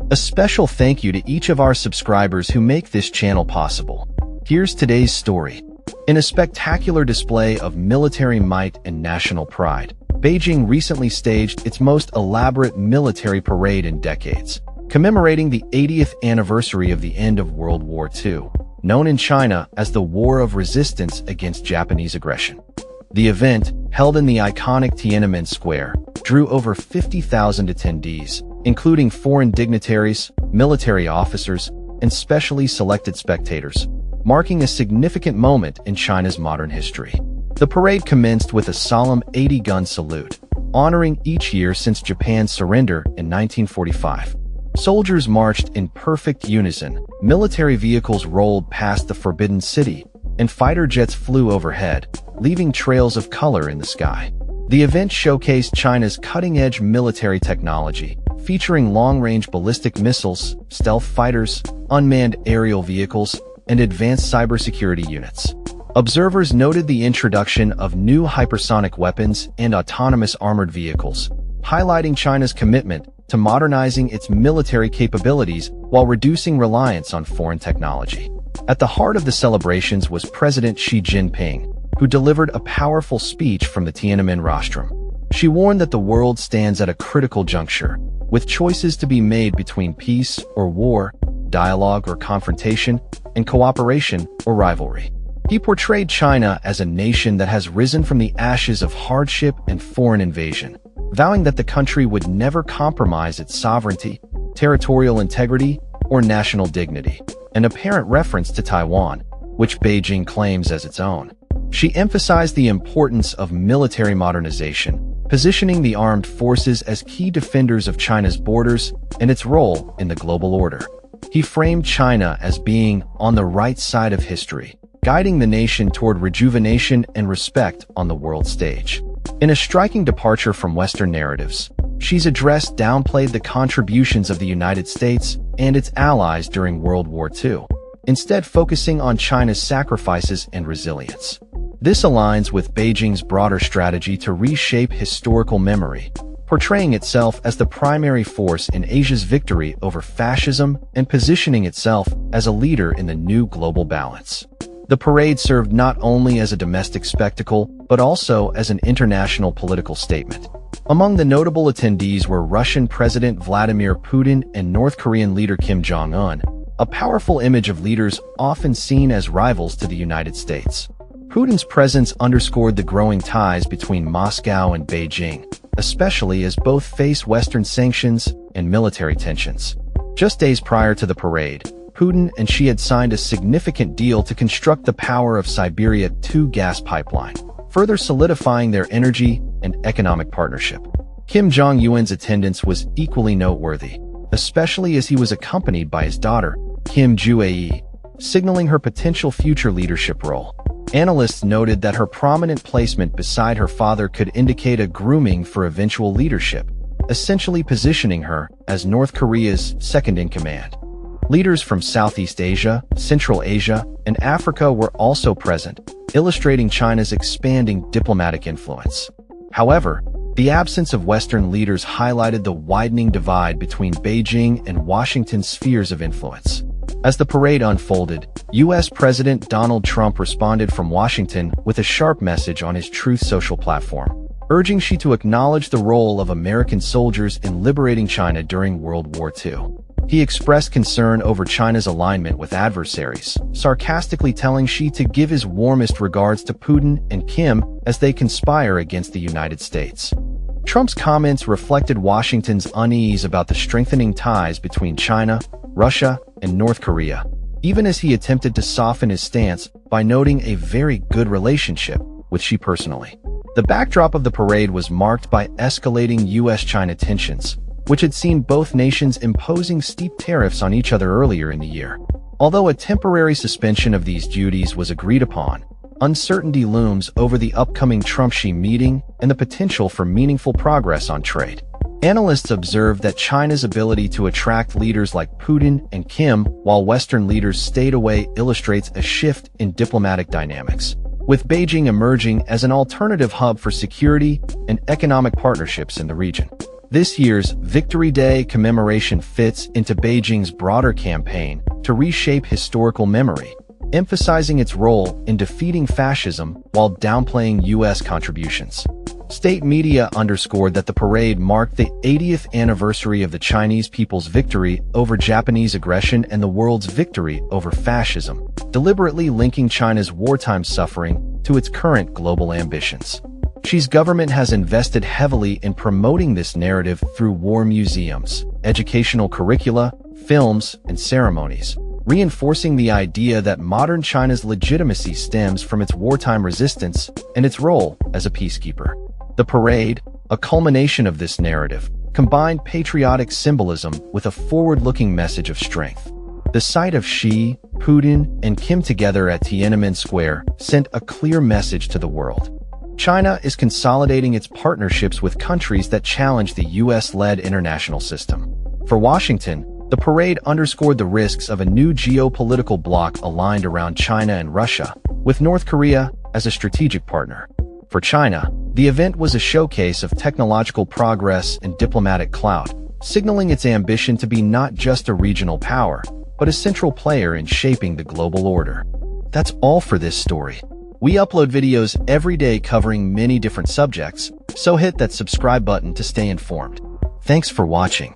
A special thank you to each of our subscribers who make this channel possible. Here's today's story. In a spectacular display of military might and national pride, Beijing recently staged its most elaborate military parade in decades, commemorating the 80th anniversary of the end of World War II, known in China as the War of Resistance against Japanese aggression. The event, held in the iconic Tiananmen Square, drew over 50,000 attendees, including foreign dignitaries, military officers, and specially selected spectators, marking a significant moment in China's modern history. The parade commenced with a solemn 80-gun salute, honoring each year since Japan's surrender in 1945. Soldiers marched in perfect unison, military vehicles rolled past the Forbidden City, and fighter jets flew overhead, leaving trails of color in the sky. The event showcased China's cutting-edge military technology, featuring long-range ballistic missiles, stealth fighters, unmanned aerial vehicles, and advanced cybersecurity units. Observers noted the introduction of new hypersonic weapons and autonomous armored vehicles, highlighting China's commitment to modernizing its military capabilities while reducing reliance on foreign technology. At the heart of the celebrations was President Xi Jinping, who delivered a powerful speech from the Tiananmen rostrum. She warned that the world stands at a critical juncture, with choices to be made between peace or war, dialogue or confrontation, and cooperation or rivalry. He portrayed China as a nation that has risen from the ashes of hardship and foreign invasion, vowing that the country would never compromise its sovereignty, territorial integrity, or national dignity, an apparent reference to Taiwan, which Beijing claims as its own. She emphasized the importance of military modernization, positioning the armed forces as key defenders of China's borders and its role in the global order. He framed China as being on the right side of history, guiding the nation toward rejuvenation and respect on the world stage. In a striking departure from Western narratives, Xi's address downplayed the contributions of the United States and its allies during World War II, instead focusing on China's sacrifices and resilience. This aligns with Beijing's broader strategy to reshape historical memory, portraying itself as the primary force in Asia's victory over fascism and positioning itself as a leader in the new global balance. The parade served not only as a domestic spectacle, but also as an international political statement. Among the notable attendees were Russian President Vladimir Putin and North Korean leader Kim Jong-un, a powerful image of leaders often seen as rivals to the United States. Putin's presence underscored the growing ties between Moscow and Beijing, especially as both face Western sanctions and military tensions. Just days prior to the parade, Putin and Xi had signed a significant deal to construct the Power of Siberia 2 gas pipeline, further solidifying their energy and economic partnership. Kim Jong-un's attendance was equally noteworthy, especially as he was accompanied by his daughter, Kim Joo-ae, signaling her potential future leadership role. Analysts noted that her prominent placement beside her father could indicate a grooming for eventual leadership, essentially positioning her as North Korea's second-in-command. Leaders from Southeast Asia, Central Asia, and Africa were also present, illustrating China's expanding diplomatic influence. However, the absence of Western leaders highlighted the widening divide between Beijing and Washington's spheres of influence. As the parade unfolded, U.S. President Donald Trump responded from Washington with a sharp message on his Truth Social platform, urging Xi to acknowledge the role of American soldiers in liberating China during World War II. He expressed concern over China's alignment with adversaries, sarcastically telling Xi to give his warmest regards to Putin and Kim as they conspire against the United States. Trump's comments reflected Washington's unease about the strengthening ties between China, Russia, and North Korea, even as he attempted to soften his stance by noting a very good relationship with Xi personally. The backdrop of the parade was marked by escalating U.S.-China tensions, which had seen both nations imposing steep tariffs on each other earlier in the year. Although a temporary suspension of these duties was agreed upon, uncertainty looms over the upcoming Trump-Xi meeting and the potential for meaningful progress on trade. Analysts observed that China's ability to attract leaders like Putin and Kim while Western leaders stayed away illustrates a shift in diplomatic dynamics, with Beijing emerging as an alternative hub for security and economic partnerships in the region. This year's Victory Day commemoration fits into Beijing's broader campaign to reshape historical memory, emphasizing its role in defeating fascism while downplaying U.S. contributions. State media underscored that the parade marked the 80th anniversary of the Chinese people's victory over Japanese aggression and the world's victory over fascism, deliberately linking China's wartime suffering to its current global ambitions. Xi's government has invested heavily in promoting this narrative through war museums, educational curricula, films, and ceremonies, reinforcing the idea that modern China's legitimacy stems from its wartime resistance and its role as a peacekeeper. The parade, a culmination of this narrative, combined patriotic symbolism with a forward-looking message of strength. The sight of Xi, Putin, and Kim together at Tiananmen Square sent a clear message to the world. China is consolidating its partnerships with countries that challenge the U.S.-led international system. For Washington, the parade underscored the risks of a new geopolitical bloc aligned around China and Russia, with North Korea as a strategic partner. For China, the event was a showcase of technological progress and diplomatic clout, signaling its ambition to be not just a regional power, but a central player in shaping the global order. That's all for this story. We upload videos every day covering many different subjects, so hit that subscribe button to stay informed. Thanks for watching.